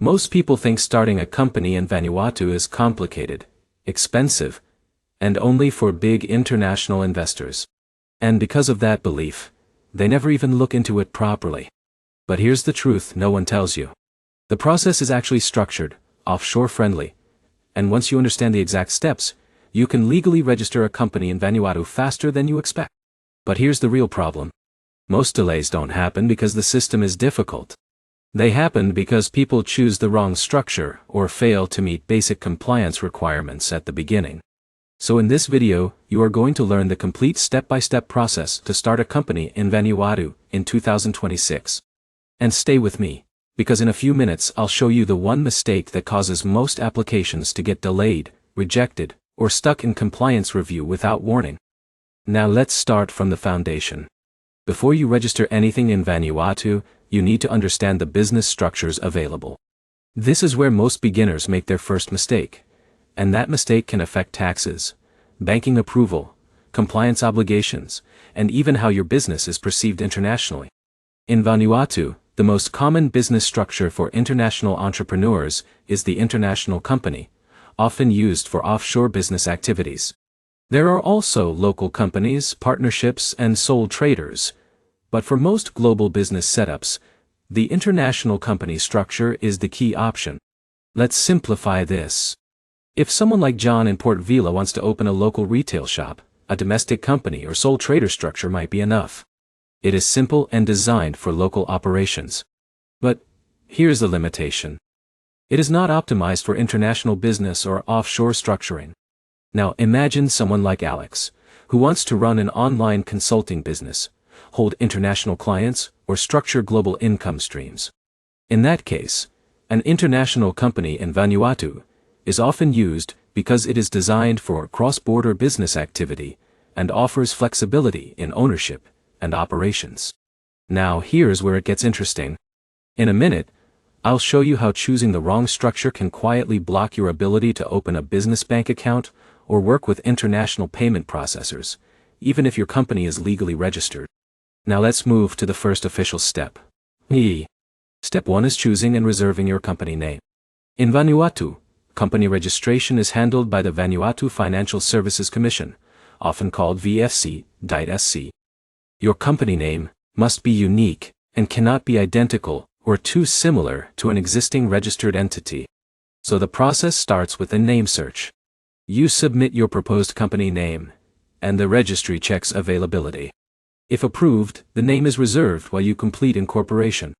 Most people think starting a company in Vanuatu is complicated, expensive, and only for big international investors. And because of that belief, they never even look into it properly. But here's the truth no one tells you. The process is actually structured, offshore-friendly, and once you understand the exact steps, you can legally register a company in Vanuatu faster than you expect. But here's the real problem. Most delays don't happen because the system is difficult. They happen because people choose the wrong structure or fail to meet basic compliance requirements at the beginning. So in this video, you are going to learn the complete step-by-step process to start a company in Vanuatu in 2026. And stay with me, because in a few minutes I'll show you the one mistake that causes most applications to get delayed, rejected, or stuck in compliance review without warning. Now let's start from the foundation. Before you register anything in Vanuatu, you need to understand the business structures available. This is where most beginners make their first mistake, and that mistake can affect taxes, banking approval, compliance obligations, and even how your business is perceived internationally. In Vanuatu, the most common business structure for international entrepreneurs is the international company, often used for offshore business activities. There are also local companies, partnerships, and sole traders. But for most global business setups, the international company structure is the key option. Let's simplify this. If someone like John in Port Vila wants to open a local retail shop, a domestic company or sole trader structure might be enough. It is simple and designed for local operations. But here's the limitation. It is not optimized for international business or offshore structuring. Now imagine someone like Alex, who wants to run an online consulting business, hold international clients, or structure global income streams. In that case, an international company in Vanuatu is often used because it is designed for cross-border business activity and offers flexibility in ownership and operations. Now here's where it gets interesting. In a minute, I'll show you how choosing the wrong structure can quietly block your ability to open a business bank account or work with international payment processors, even if your company is legally registered. Now let's move to the first official step. Step 1 is choosing and reserving your company name. In Vanuatu, company registration is handled by the Vanuatu Financial Services Commission, often called VFC-SC. Your company name must be unique and cannot be identical or too similar to an existing registered entity. So the process starts with a name search. You submit your proposed company name, and the registry checks availability. If approved, the name is reserved while you complete incorporation.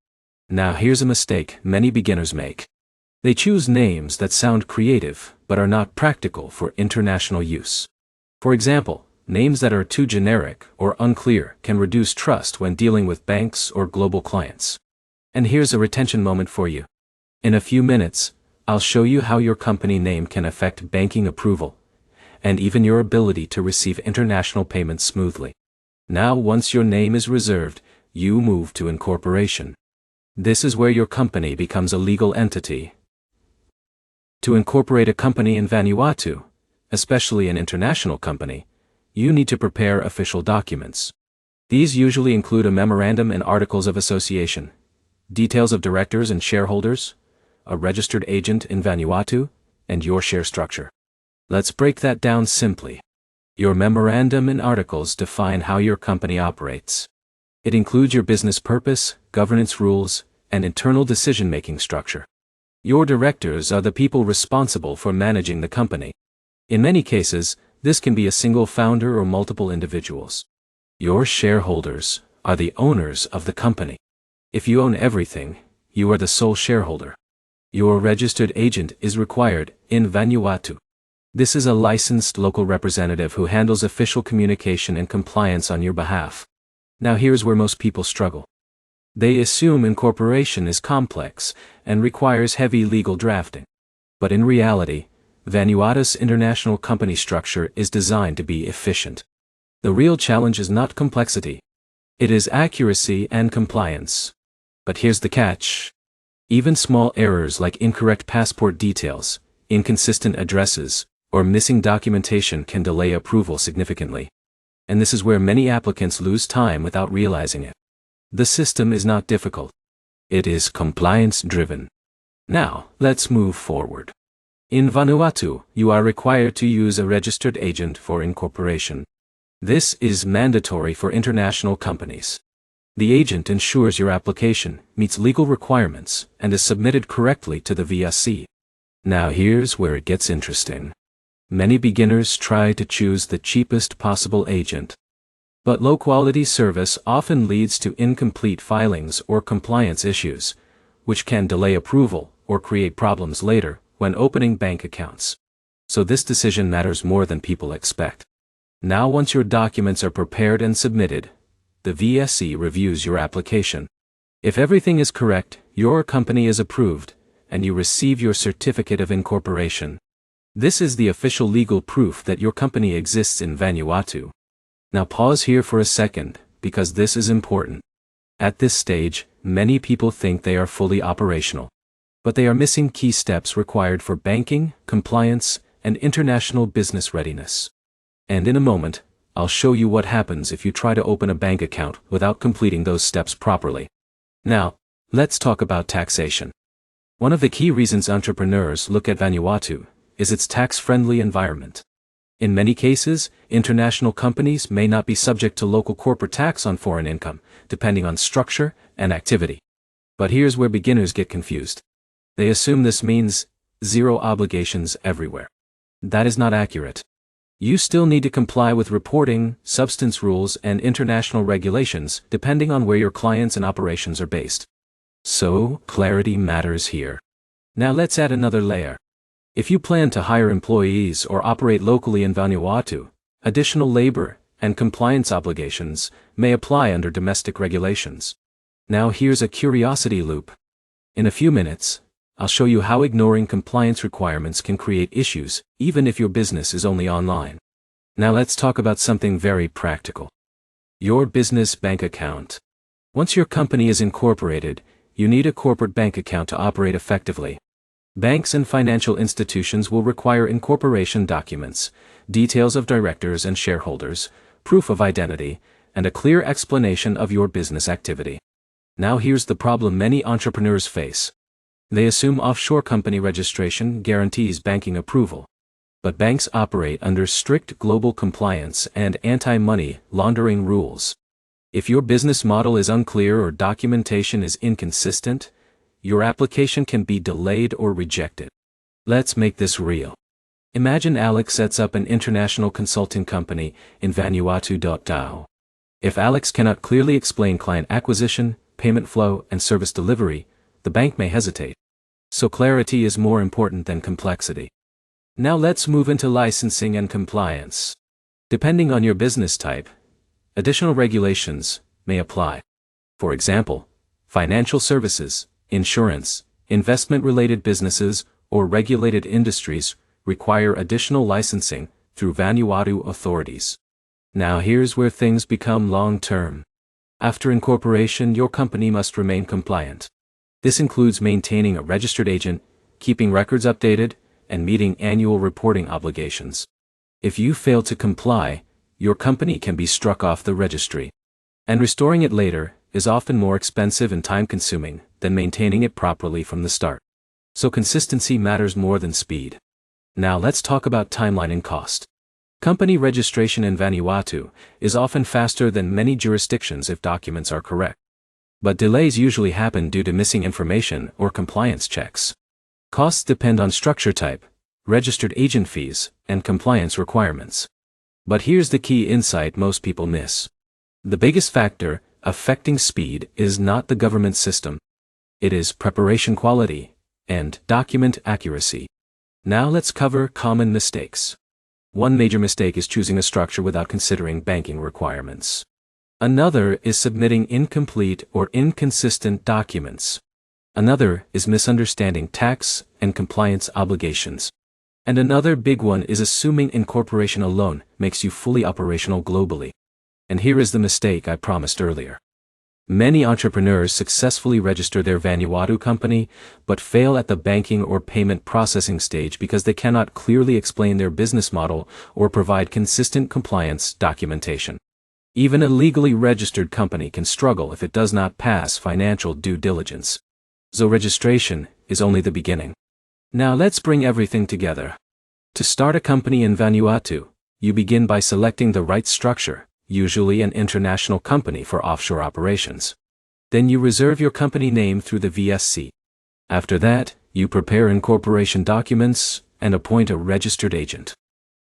Now here's a mistake many beginners make. They choose names that sound creative but are not practical for international use. For example, names that are too generic or unclear can reduce trust when dealing with banks or global clients. And here's a retention moment for you. In a few minutes, I'll show you how your company name can affect banking approval, and even your ability to receive international payments smoothly. Now once your name is reserved, you move to incorporation. This is where your company becomes a legal entity. To incorporate a company in Vanuatu, especially an international company, you need to prepare official documents. These usually include a memorandum and articles of association, details of directors and shareholders, a registered agent in Vanuatu, and your share structure. Let's break that down simply. Your memorandum and articles define how your company operates. It includes your business purpose, governance rules, and internal decision-making structure. Your directors are the people responsible for managing the company. In many cases, this can be a single founder or multiple individuals. Your shareholders are the owners of the company. If you own everything, you are the sole shareholder. Your registered agent is required in Vanuatu. This is a licensed local representative who handles official communication and compliance on your behalf. Now here's where most people struggle. They assume incorporation is complex and requires heavy legal drafting. But in reality, Vanuatu's international company structure is designed to be efficient. The real challenge is not complexity. It is accuracy and compliance. But here's the catch. Even small errors like incorrect passport details, inconsistent addresses, or missing documentation can delay approval significantly. And this is where many applicants lose time without realizing it. The system is not difficult. It is compliance-driven. Now, let's move forward. In Vanuatu, you are required to use a registered agent for incorporation. This is mandatory for international companies. The agent ensures your application meets legal requirements and is submitted correctly to the VSC. Now here's where it gets interesting. Many beginners try to choose the cheapest possible agent. But low-quality service often leads to incomplete filings or compliance issues, which can delay approval or create problems later when opening bank accounts. So this decision matters more than people expect. Now once your documents are prepared and submitted, the VSC reviews your application. If everything is correct, your company is approved, and you receive your certificate of incorporation. This is the official legal proof that your company exists in Vanuatu. Now pause here for a second, because this is important. At this stage, many people think they are fully operational. But they are missing key steps required for banking, compliance, and international business readiness. And in a moment, I'll show you what happens if you try to open a bank account without completing those steps properly. Now, let's talk about taxation. One of the key reasons entrepreneurs look at Vanuatu is its tax-friendly environment. In many cases, international companies may not be subject to local corporate tax on foreign income, depending on structure and activity. But here's where beginners get confused. They assume this means zero obligations everywhere. That is not accurate. You still need to comply with reporting, substance rules, and international regulations, depending on where your clients and operations are based. So, clarity matters here. Now let's add another layer. If you plan to hire employees or operate locally in Vanuatu, additional labor and compliance obligations may apply under domestic regulations. Now here's a curiosity loop. In a few minutes, I'll show you how ignoring compliance requirements can create issues, even if your business is only online. Now let's talk about something very practical. Your business bank account. Once your company is incorporated, you need a corporate bank account to operate effectively. Banks and financial institutions will require incorporation documents, details of directors and shareholders, proof of identity, and a clear explanation of your business activity. Now here's the problem many entrepreneurs face. They assume offshore company registration guarantees banking approval. But banks operate under strict global compliance and anti-money laundering rules. If your business model is unclear or documentation is inconsistent, your application can be delayed or rejected. Let's make this real. Imagine Alex sets up an international consulting company in Vanuatu. If Alex cannot clearly explain client acquisition, payment flow, and service delivery, the bank may hesitate. So clarity is more important than complexity. Now let's move into licensing and compliance. Depending on your business type, additional regulations may apply. For example, financial services, insurance, investment-related businesses, or regulated industries require additional licensing through Vanuatu authorities. Now here's where things become long-term. After incorporation, your company must remain compliant. This includes maintaining a registered agent, keeping records updated, and meeting annual reporting obligations. If you fail to comply, your company can be struck off the registry. And restoring it later is often more expensive and time-consuming than maintaining it properly from the start. So consistency matters more than speed. Now let's talk about timeline and cost. Company registration in Vanuatu is often faster than many jurisdictions if documents are correct. But delays usually happen due to missing information or compliance checks. Costs depend on structure type, registered agent fees, and compliance requirements. But here's the key insight most people miss. The biggest factor affecting speed is not the government system. It is preparation quality and document accuracy. Now let's cover common mistakes. One major mistake is choosing a structure without considering banking requirements. Another is submitting incomplete or inconsistent documents. Another is misunderstanding tax and compliance obligations. And another big one is assuming incorporation alone makes you fully operational globally. And here is the mistake I promised earlier. Many entrepreneurs successfully register their Vanuatu company, but fail at the banking or payment processing stage because they cannot clearly explain their business model or provide consistent compliance documentation. Even a legally registered company can struggle if it does not pass financial due diligence. So registration is only the beginning. Now let's bring everything together. To start a company in Vanuatu, you begin by selecting the right structure, usually an international company for offshore operations. Then you reserve your company name through the VSC. After that, you prepare incorporation documents and appoint a registered agent.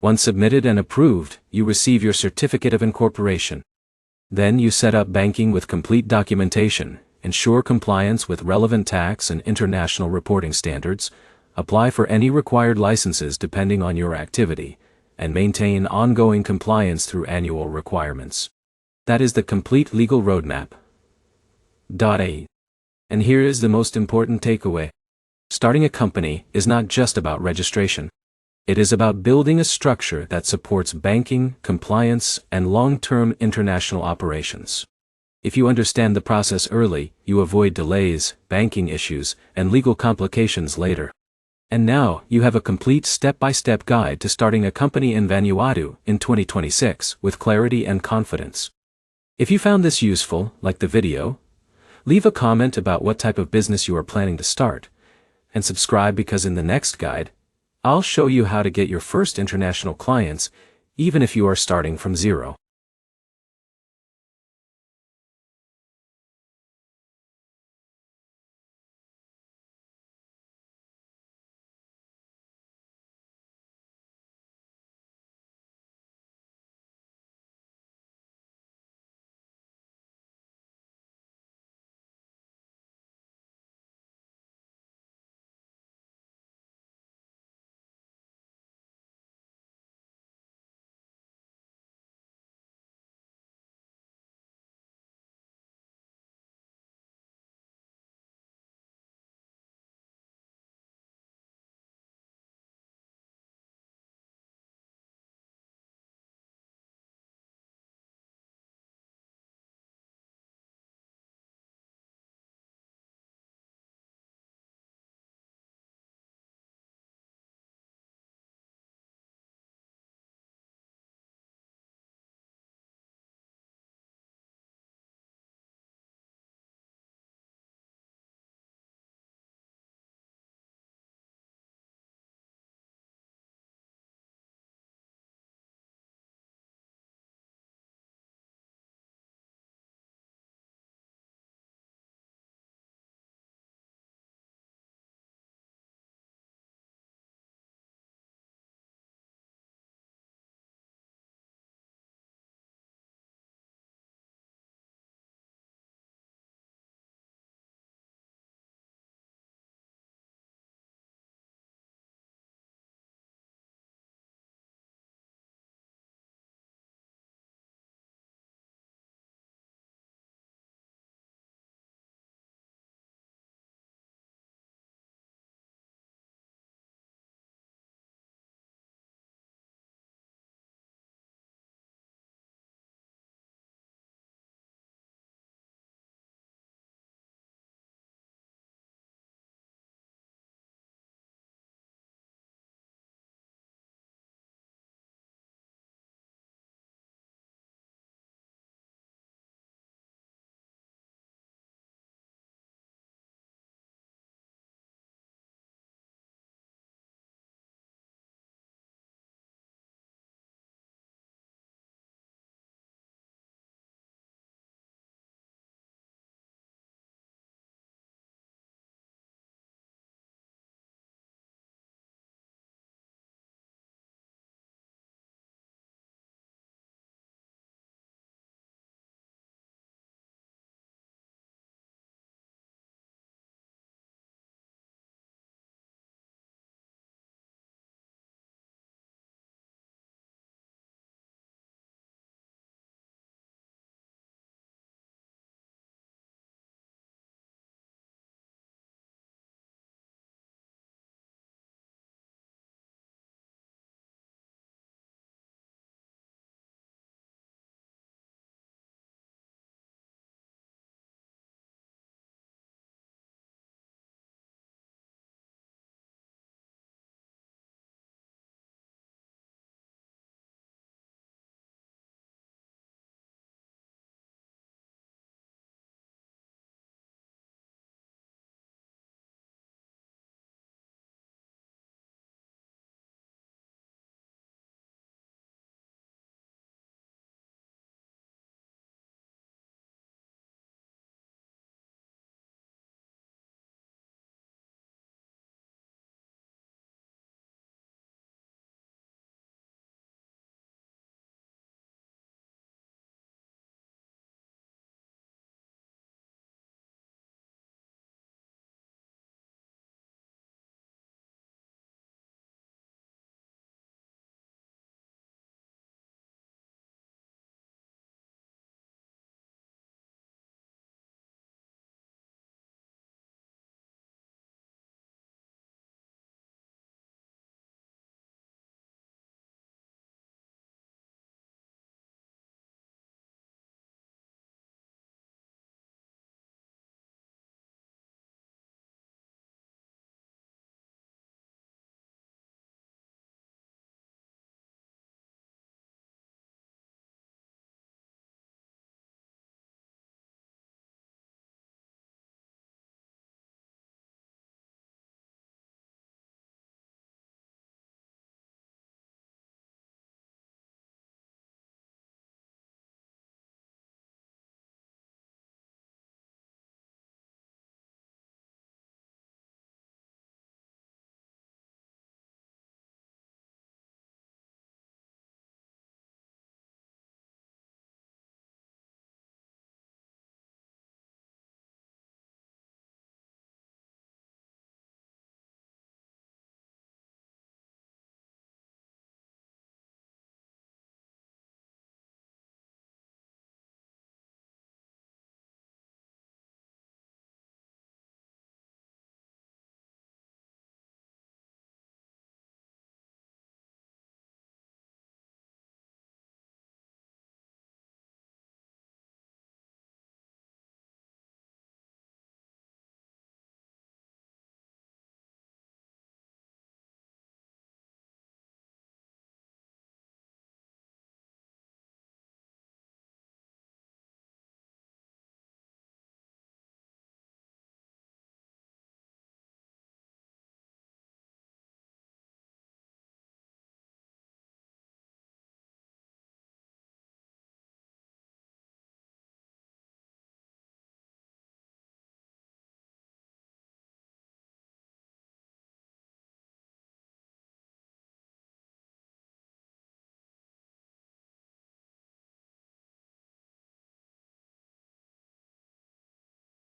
Once submitted and approved, you receive your certificate of incorporation. Then you set up banking with complete documentation, ensure compliance with relevant tax and international reporting standards, apply for any required licenses depending on your activity, and maintain ongoing compliance through annual requirements. That is the complete legal roadmap. And here is the most important takeaway. Starting a company is not just about registration. It is about building a structure that supports banking, compliance, and long-term international operations. If you understand the process early, you avoid delays, banking issues, and legal complications later. And now, you have a complete step-by-step guide to starting a company in Vanuatu in 2026 with clarity and confidence. If you found this useful, like the video, leave a comment about what type of business you are planning to start, and subscribe because in the next guide, I'll show you how to get your first international clients, even if you are starting from zero.